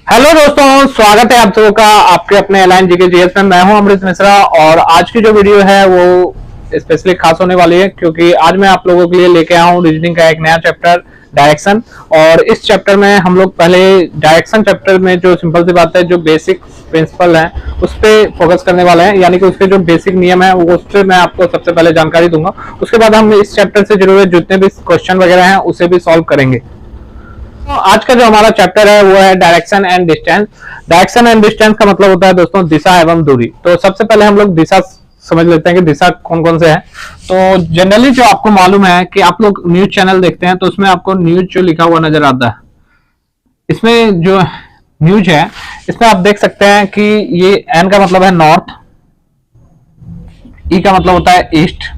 Hello दोस्तों, स्वागत है आप सबों का आपके अपने अलाइन जीके जीएस में। मैं हूं अमृत मिश्रा और आज की जो वीडियो है वो स्पेशली खास होने वाली है क्योंकि आज मैं आप लोगों के लिए लेके आया हूं रीजनिंग का एक नया चैप्टर डायरेक्शन। और इस चैप्टर में हम लोग पहले डायरेक्शन चैप्टर में जो सिंपल सी बात है, जो बेसिक प्रिंसिपल है उस पर फोकस करने वाले हैं, यानी कि उसके जो बेसिक नियम है वो उस पर मैं आपको सबसे पहले जानकारी दूंगा। उसके बाद हम इस चैप्टर से जुड़े हुए जितने भी क्वेश्चन वगैरह हैं उसे भी सॉल्व करेंगे। तो आज का जो हमारा चैप्टर है वो है direction and distance. Direction and distance का मतलब होता है दोस्तों दिशा एवं दूरी। तो सबसे पहले हम लोग दिशा समझ लेते हैं कि दिशा कौन कौन से है। तो जनरली जो आपको मालूम है कि आप लोग न्यूज चैनल देखते हैं तो उसमें आपको न्यूज जो लिखा हुआ नजर आता है, इसमें जो न्यूज है इसमें आप देख सकते हैं कि ये एन का मतलब है नॉर्थ, ई का मतलब होता है ईस्ट,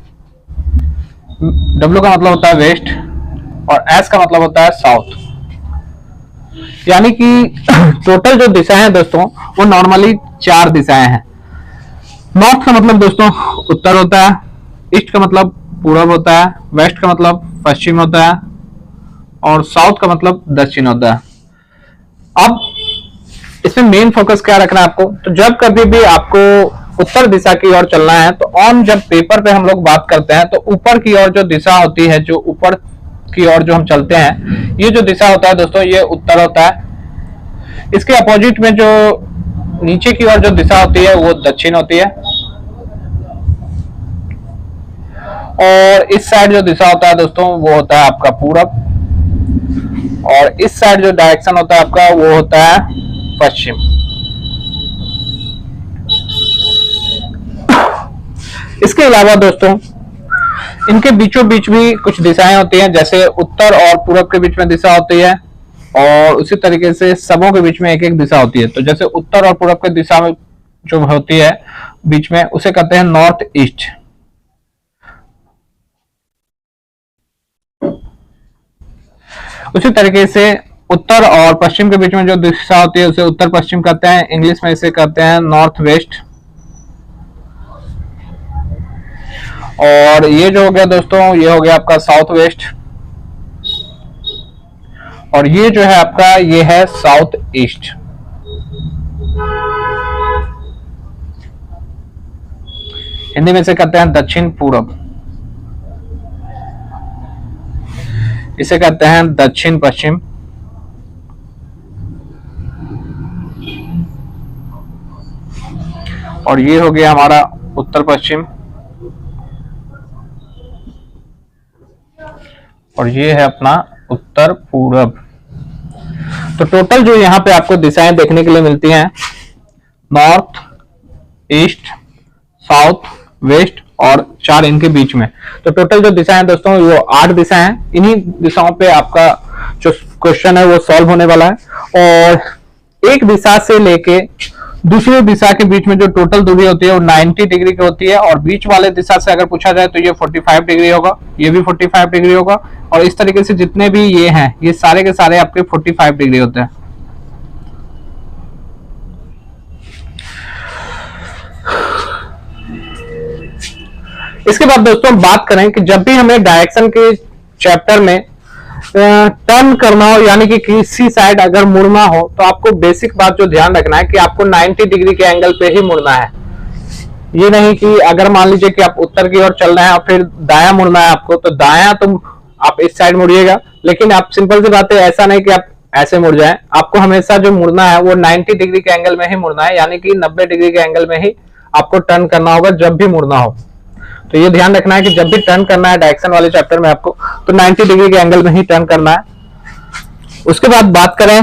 डब्ल्यू का मतलब होता है वेस्ट और एस का मतलब होता है साउथ। यानी कि टोटल जो दिशाएं हैं दोस्तों वो नॉर्मली 4 दिशाएं हैं। नॉर्थ का मतलब दोस्तों उत्तर होता है, ईस्ट का मतलब पूर्व होता है, वेस्ट का मतलब पश्चिम होता है और साउथ का मतलब दक्षिण होता है। अब इसमें मेन फोकस क्या रखना है आपको, तो जब कभी भी आपको उत्तर दिशा की ओर चलना है तो ऑन जब पेपर पे हम लोग बात करते हैं तो ऊपर की ओर जो दिशा होती है, जो ऊपर की ओर जो हम चलते हैं, ये जो दिशा होता है दोस्तों ये उत्तर होता है। इसके अपोजिट में जो नीचे की ओर जो दिशा होती है वो दक्षिण होती है और इस साइड जो दिशा होता है दोस्तों वो होता है आपका पूरब और इस साइड जो डायरेक्शन होता है आपका वो होता है पश्चिम। इसके अलावा दोस्तों इनके बीचों बीच भी कुछ दिशाएं होती हैं, जैसे उत्तर और पूरब के बीच में दिशा होती है और उसी तरीके से सबों के बीच में एक एक दिशा होती है। तो जैसे उत्तर और पूरब के दिशा में जो होती है बीच में उसे कहते हैं नॉर्थ ईस्ट। उसी तरीके से उत्तर और पश्चिम के बीच में जो दिशा होती है उसे उत्तर पश्चिम कहते हैं, इंग्लिश में इसे कहते हैं नॉर्थ वेस्ट। और ये जो हो गया दोस्तों ये हो गया आपका साउथ वेस्ट और ये जो है आपका ये है साउथ ईस्ट। हिंदी में इसे कहते हैं दक्षिण पूरब, इसे कहते हैं दक्षिण पश्चिम और ये हो गया हमारा उत्तर पश्चिम और ये है अपना उत्तर पूरब। तो टोटल जो यहाँ पे आपको दिशाएं देखने के लिए मिलती हैं नॉर्थ, ईस्ट, साउथ, वेस्ट और 4 इनके बीच में। तो टोटल जो दिशाएं दोस्तों वो 8 दिशाएं हैं। इन्हीं दिशाओं पे आपका जो क्वेश्चन है वो सॉल्व होने वाला है और एक दिशा से लेके दूसरी दिशा के बीच में जो टोटल दूरी होती है वो 90 डिग्री की होती है और बीच वाले दिशा से अगर पूछा जाए तो ये 45 डिग्री होगा, ये भी 45 डिग्री होगा और इस तरीके से जितने भी ये हैं ये सारे के सारे आपके 45 डिग्री होते हैं। इसके बाद दोस्तों बात करें कि जब भी हमें डायरेक्शन के चैप्टर में टर्न करना हो, यानी कि किसी साइड अगर मुड़ना हो, तो आपको बेसिक बात जो ध्यान रखना है कि आपको 90 डिग्री के एंगल पे ही मुड़ना है। ये नहीं कि अगर मान लीजिए कि आप उत्तर की ओर चल रहे हैं और फिर दायां मुड़ना है आपको, तो दायां तो आप इस साइड मुड़िएगा, लेकिन आप सिंपल सी बात है ऐसा नहीं कि आप ऐसे मुड़ जाए। आपको हमेशा जो मुड़ना है वो 90 डिग्री के एंगल में ही मुड़ना है, यानी कि 90 डिग्री के एंगल में ही आपको टर्न करना होगा जब भी मुड़ना हो। तो ये ध्यान रखना है कि जब भी टर्न करना है डायरेक्शन वाले चैप्टर में आपको तो 90 डिग्री के एंगल में ही टर्न करना है। उसके बाद बात करें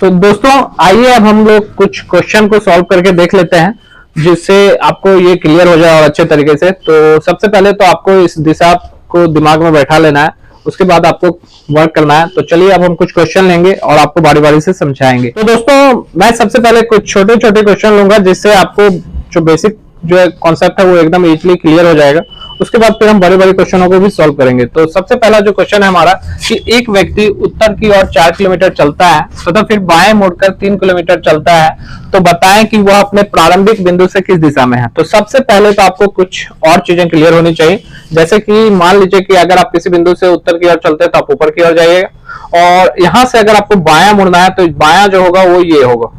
तो दोस्तों आइए अब हम लोग कुछ क्वेश्चन को सॉल्व करके देख लेते हैं जिससे आपको ये क्लियर हो जाए और अच्छे तरीके से। तो सबसे पहले तो आपको इस दिशा को दिमाग में बैठा लेना है, उसके बाद आपको वर्क करना है। तो चलिए अब हम कुछ क्वेश्चन लेंगे और आपको बारी बारी से समझाएंगे। तो दोस्तों मैं सबसे पहले कुछ छोटे छोटे क्वेश्चन लूंगा जिससे आपको जो बेसिक जो कॉन्सेप्ट है वो एकदम इजीली क्लियर हो जाएगा उसके बाद फिर हम बड़े बड़े क्वेश्चनों को भी सॉल्व करेंगे। तो सबसे पहला जो क्वेश्चन है हमारा कि एक व्यक्ति उत्तर की ओर 4 किलोमीटर चलता है तथा फिर बाएं मुड़कर 3 किलोमीटर चलता है, तो बताएं कि वह अपने प्रारंभिक बिंदु से किस दिशा में है। तो सबसे पहले तो आपको कुछ और चीजें क्लियर होनी चाहिए, जैसे कि मान लीजिए कि अगर आप किसी बिंदु से उत्तर की ओर चलते हैं तो आप ऊपर की ओर जाइएगा, और यहां से अगर आपको बायां मुड़ना है तो बायां जो होगा वो ये होगा।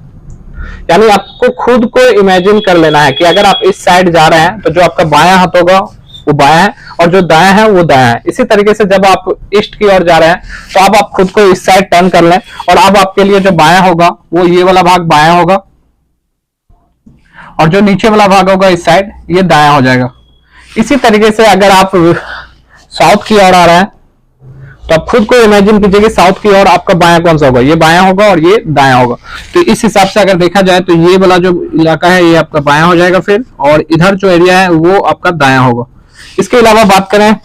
यानी आपको खुद को इमेजिन कर लेना है कि अगर आप इस साइड जा रहे हैं तो जो आपका बायां हाथ होगा वो बायां है और जो दायां है वो दायां है। इसी तरीके से जब आप ईस्ट की ओर जा रहे हैं तो अब आप खुद को इस साइड टर्न कर लें, और अब आपके लिए जो बायां होगा वो ये वाला भाग बायां होगा, और जो नीचे वाला भाग होगा इस साइड ये दायां हो जाएगा। इसी तरीके से अगर आप साउथ की ओर आ रहे हैं तो आप खुद को इमेजिन कीजिए कि साउथ की ओर आपका बायां कौन सा होगा, ये बायां होगा और ये दायां होगा। तो इस हिसाब से अगर देखा जाए तो ये वाला जो इलाका है ये आपका बायां हो जाएगा फिर, और इधर जो एरिया है वो आपका दायां होगा। इसके अलावा बात करें,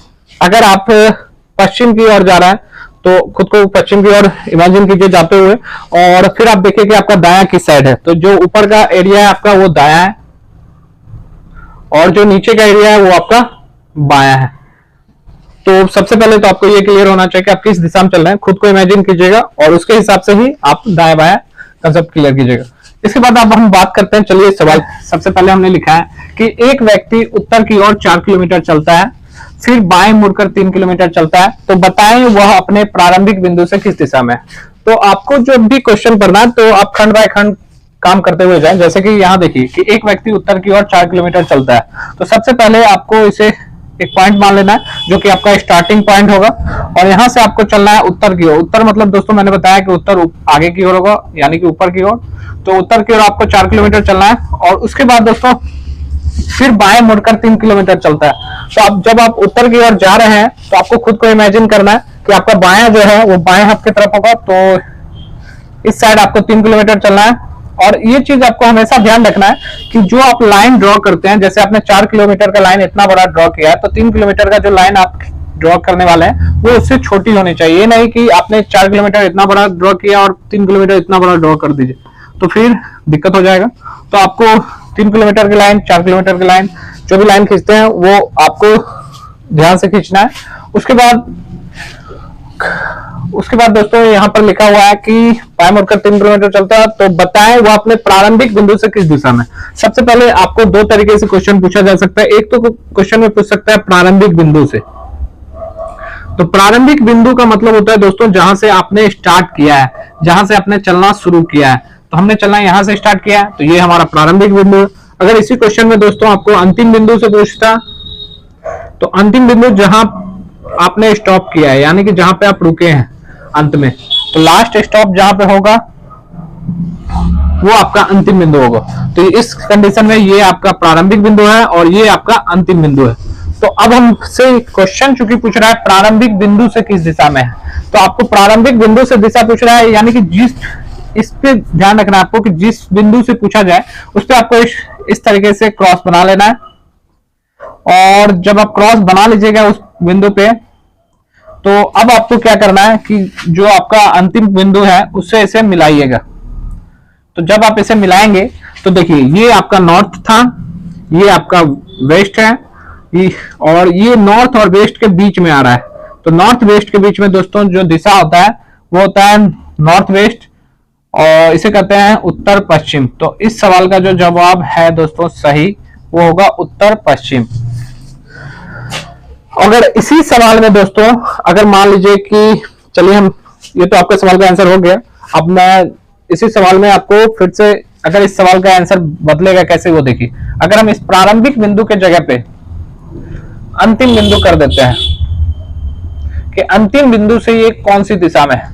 अगर आप पश्चिम की ओर जा रहा है तो खुद को पश्चिम की ओर इमेजिन कीजिए जाते हुए, और फिर आप देखिए कि आपका दायां किस साइड है। तो जो ऊपर का एरिया है आपका वो दायां है, और जो नीचे का एरिया है वो आपका बायां है। तो सबसे पहले तो आपको ये क्लियर होना चाहिए कि आप किस दिशा में चल रहे हैं, खुद को इमेजिन कीजिएगा और उसके हिसाब से ही आप दाएं बाएं कंसेप्ट क्लियर कीजिएगा। इसके बाद अब हम बात करते हैं, चलिए सवाल सबसे पहले हमने लिखा है कि एक व्यक्ति उत्तर की ओर 4 किलोमीटर चलता है, फिर बाएं मुड़कर 3 किलोमीटर चलता है, तो बताएं वह अपने प्रारंभिक बिंदु से किस दिशा में है। तो आपको जो भी क्वेश्चन पढ़ना है तो आप खंड बाय खंड काम करते हुए जाएं। जैसे कि यहाँ देखिए कि एक व्यक्ति उत्तर की ओर 4 किलोमीटर चलता है, तो सबसे पहले आपको इसे एक पॉइंट मान लेना है जो कि आपका स्टार्टिंग पॉइंट होगा, और यहां से आपको चलना है उत्तर की ओर। उत्तर मतलब दोस्तों मैंने बताया कि उत्तर आगे की ओर होगा, यानी कि ऊपर की ओर। तो उत्तर की ओर आपको 4 किलोमीटर चलना है, और उसके बाद दोस्तों फिर बाएं मुड़कर 3 किलोमीटर चलता है। तो आप जब आप उत्तर की ओर जा रहे हैं तो आपको खुद को इमेजिन करना है कि आपका बायां जो है वो बाएं हाथ की तरफ होगा, तो इस साइड आपको 3 किलोमीटर चलना है। और ये चीज आपको हमेशा ध्यान रखना है कि जो आप लाइन ड्रॉ करते हैं, जैसे आपने 4 किलोमीटर का लाइन इतना बड़ा ड्रॉ किया है, तो 3 किलोमीटर का जो लाइन आप ड्रॉ करने वाले हैं वो उससे छोटी होनी चाहिए। ये नहीं कि आपने 4 किलोमीटर इतना बड़ा ड्रॉ किया और 3 किलोमीटर इतना बड़ा ड्रॉ कर दीजिए, तो फिर दिक्कत हो जाएगा। तो आपको 3 किलोमीटर की लाइन, 4 किलोमीटर की लाइन, जो भी लाइन खींचते हैं वो आपको ध्यान से खींचना है। उसके बाद दोस्तों यहाँ पर लिखा हुआ है कि बाएं मुड़कर 3 किलोमीटर चलता है, तो बताएं वह अपने प्रारंभिक बिंदु से किस दिशा में। सबसे पहले आपको दो तरीके से क्वेश्चन पूछा जा सकता है। एक तो क्वेश्चन में पूछ सकता है प्रारंभिक बिंदु से। तो प्रारंभिक बिंदु का मतलब होता है दोस्तों जहां से आपने स्टार्ट किया है, जहां से आपने चलना शुरू किया है। तो हमने चलना यहां से स्टार्ट किया है, तो ये हमारा प्रारंभिक बिंदु है। अगर इसी क्वेश्चन में दोस्तों आपको अंतिम बिंदु से पूछता, तो अंतिम बिंदु जहां आपने स्टॉप किया है, यानी कि जहां पे आप रुके हैं अंत में, तो लास्ट स्टॉप जहां पे होगा वो आपका अंतिम बिंदु होगा। तो इस कंडीशन में ये आपका प्रारंभिक बिंदु है और ये आपका अंतिम बिंदु है। तो अब हमसे क्वेश्चन चूंकि पूछ रहा है प्रारंभिक बिंदु से किस दिशा में है, तो आपको प्रारंभिक बिंदु से दिशा पूछ रहा है, यानी कि जिस, इस पे ध्यान रखना है आपको कि जिस बिंदु से पूछा जाए उस पे आपको इस तरीके से क्रॉस बना लेना है। और जब आप क्रॉस बना लीजिएगा उस बिंदु पे, तो अब आपको क्या करना है कि जो आपका अंतिम बिंदु है उससे इसे मिलाइएगा। तो जब आप इसे मिलाएंगे तो देखिए ये आपका नॉर्थ था, ये आपका वेस्ट है, और ये नॉर्थ और वेस्ट के बीच में आ रहा है। तो नॉर्थ वेस्ट के बीच में दोस्तों जो दिशा होता है वो होता है नॉर्थ वेस्ट, और इसे कहते हैं उत्तर पश्चिम। तो इस सवाल का जो जवाब है दोस्तों सही वो होगा उत्तर पश्चिम। अगर इसी सवाल में दोस्तों अगर मान लीजिए कि, चलिए हम, ये तो आपके सवाल का आंसर हो गया। अब मैं इसी सवाल में आपको फिर से, अगर इस सवाल का आंसर बदलेगा कैसे वो देखिए। अगर हम इस प्रारंभिक बिंदु के जगह पे अंतिम बिंदु कर देते हैं कि अंतिम बिंदु से ये कौन सी दिशा में है,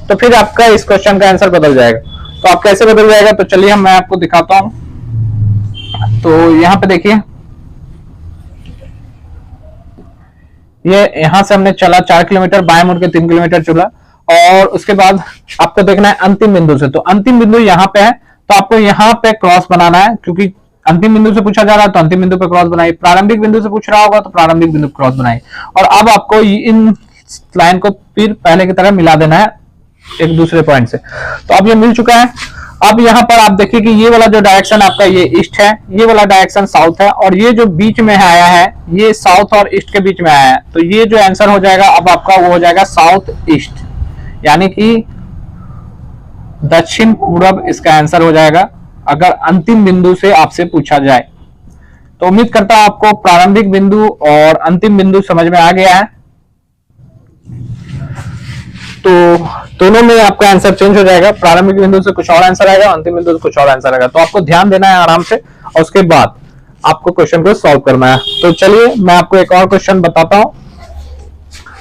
तो फिर आपका इस क्वेश्चन का आंसर बदल जाएगा। तो आप कैसे बदल जाएगा, तो चलिए मैं आपको दिखाता हूं। तो यहां पे देखिए, ये यहां से हमने चला 4 किलोमीटर, बाएं मुड़ के 3 किलोमीटर चला, और उसके बाद आपको देखना है अंतिम बिंदु से। तो अंतिम बिंदु यहाँ पे है, तो आपको यहाँ पे क्रॉस बनाना है, क्योंकि अंतिम बिंदु से पूछा जा रहा है तो अंतिम बिंदु पे क्रॉस बनाइए। प्रारंभिक बिंदु से पूछ रहा होगा तो प्रारंभिक बिंदु पे क्रॉस बनाइए। और अब आपको इन लाइन को फिर पहले की तरह मिला देना है एक दूसरे पॉइंट से। तो अब ये मिल चुका है। अब यहाँ पर आप देखिए कि ये वाला जो डायरेक्शन आपका ये ईस्ट है, ये वाला डायरेक्शन साउथ है, और ये जो बीच में आया है ये साउथ और ईस्ट के बीच में आया है। तो ये जो आंसर हो जाएगा अब आपका वो हो जाएगा साउथ ईस्ट, यानी कि दक्षिण पूर्व इसका आंसर हो जाएगा अगर अंतिम बिंदु से आपसे पूछा जाए। तो उम्मीद करता हूं आपको प्रारंभिक बिंदु और अंतिम बिंदु समझ में आ गया है। तो दोनों में आपका आंसर चेंज हो जाएगा, प्रारंभिक बिंदु से कुछ और आंसर आएगा, अंतिम बिंदु से कुछ और आंसर आएगा। तो आपको ध्यान देना है आराम से और उसके बाद आपको क्वेश्चन को सॉल्व करना है। तो चलिए मैं आपको एक और क्वेश्चन बताता हूं।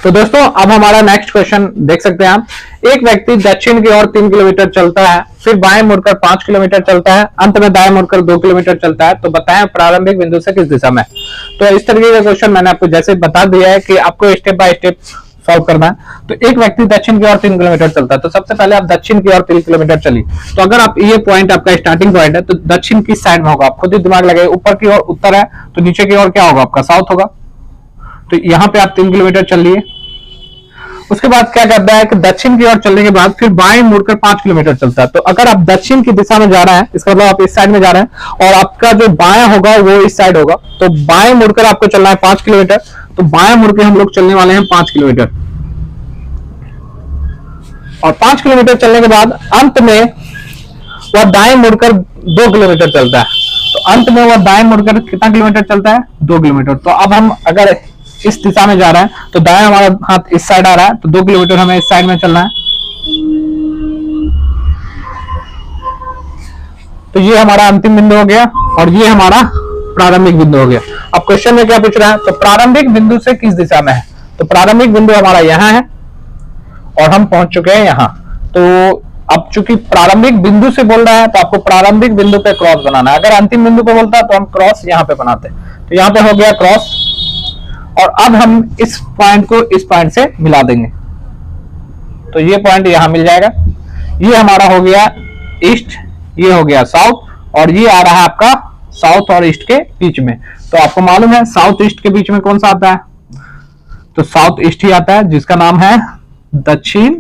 तो दोस्तों अब हमारा नेक्स्ट क्वेश्चन देख सकते हैं आप। एक व्यक्ति दक्षिण की ओर 3 किलोमीटर चलता है, फिर बाएं मुड़कर 5 किलोमीटर चलता है, अंत में दाएं मुड़कर 2 किलोमीटर चलता है। तो बताएं प्रारंभिक बिंदु से किस दिशा में। तो इस तरीके का क्वेश्चन मैंने आपको जैसे बता दिया है कि आपको स्टेप बाय स्टेप सॉल्व करना है। तो एक व्यक्ति दक्षिण की ओर 3 किलोमीटर चलता है, तो सबसे पहले आप दक्षिण की ओर 3 किलोमीटर चलिए। तो अगर आप ये पॉइंट आपका स्टार्टिंग पॉइंट है तो दक्षिण किस साइड में होगा, आप खुद ही दिमाग लगाइए। ऊपर की ओर उत्तर है तो नीचे की ओर क्या होगा आपका साउथ होगा। तो यहाँ पे आप 3 किलोमीटर चल लिए। उसके बाद क्या करता है कि दक्षिण की ओर चलने के बाद फिर बाएं मुड़कर 5 किलोमीटर चलता है। तो अगर आप दक्षिण की दिशा में जा रहे हैं इसका मतलब आप इस साइड में जा रहे हैं और आपका जो बायां होगा वो इस साइड होगा। तो बाएं मुड़कर आपको चलना है 5 किलोमीटर। तो बाएं मुड़ के हम लोग चलने वाले हैं 5 किलोमीटर, और 5 किलोमीटर चलने के बाद अंत में वह दाएं मुड़कर 2 किलोमीटर चलता है। तो अंत में वह दाएं मुड़कर कितना किलोमीटर चलता है, 2 किलोमीटर। तो अब हम अगर इस दिशा में जा रहे हैं तो दाएं हमारा हाथ इस साइड आ रहा है, तो 2 किलोमीटर हमें इस साइड में चलना है। तो ये हमारा अंतिम बिंदु हो गया और ये हमारा प्रारंभिक बिंदु हो गया। अब क्वेश्चन में क्या पूछ रहा है, तो प्रारंभिक बिंदु से किस दिशा में है। तो प्रारंभिक बिंदु हमारा यहाँ है और हम पहुंच चुके हैं यहाँ। तो अब चूंकि प्रारंभिक बिंदु से बोल रहा है तो आपको प्रारंभिक बिंदु पे क्रॉस बनाना है। अगर अंतिम बिंदु पे बोलता है तो हम क्रॉस यहाँ पे बनाते हैं। तो यहाँ पे हो गया क्रॉस, और अब हम इस पॉइंट को इस पॉइंट से मिला देंगे। तो ये पॉइंट यहां मिल जाएगा। ये हमारा हो गया ईस्ट, ये हो गया साउथ, और ये आ रहा है आपका साउथ और ईस्ट के बीच में। तो आपको मालूम है साउथ ईस्ट के बीच में कौन सा आता है, तो साउथ ईस्ट ही आता है, जिसका नाम है दक्षिण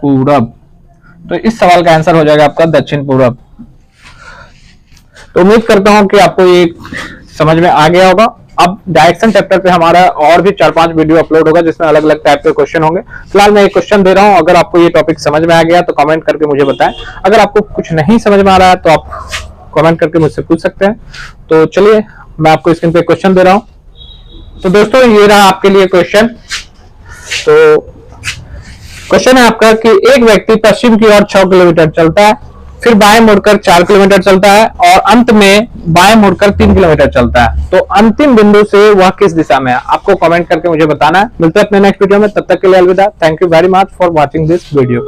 पूरब। तो इस सवाल का आंसर हो जाएगा आपका दक्षिण पूरब। तो उम्मीद करता हूं कि आपको ये समझ में आ गया होगा। अब डायरेक्शन चैप्टर पे हमारा और भी 4-5 वीडियो अपलोड होगा जिसमें अलग अलग टाइप के क्वेश्चन होंगे। फिलहाल मैं एक क्वेश्चन दे रहा हूं, अगर आपको ये टॉपिक समझ में आ गया तो कमेंट करके मुझे बताएं। अगर आपको कुछ नहीं समझ में आ रहा है तो आप कमेंट करके मुझसे पूछ सकते हैं। तो चलिए मैं आपको स्क्रीन पे क्वेश्चन दे रहा हूं। तो दोस्तों ये रहा आपके लिए क्वेश्चन। तो क्वेश्चन है आपका कि एक व्यक्ति पश्चिम की ओर 6 किलोमीटर चलता है, फिर बाएं मुड़कर 4 किलोमीटर चलता है और अंत में बाएं मुड़कर 3 किलोमीटर चलता है। तो अंतिम बिंदु से वह किस दिशा में है, आपको कमेंट करके मुझे बताना है। मिलते हैं अपने नेक्स्ट वीडियो में, तब तक के लिए अलविदा। Thank you very much for watching this video.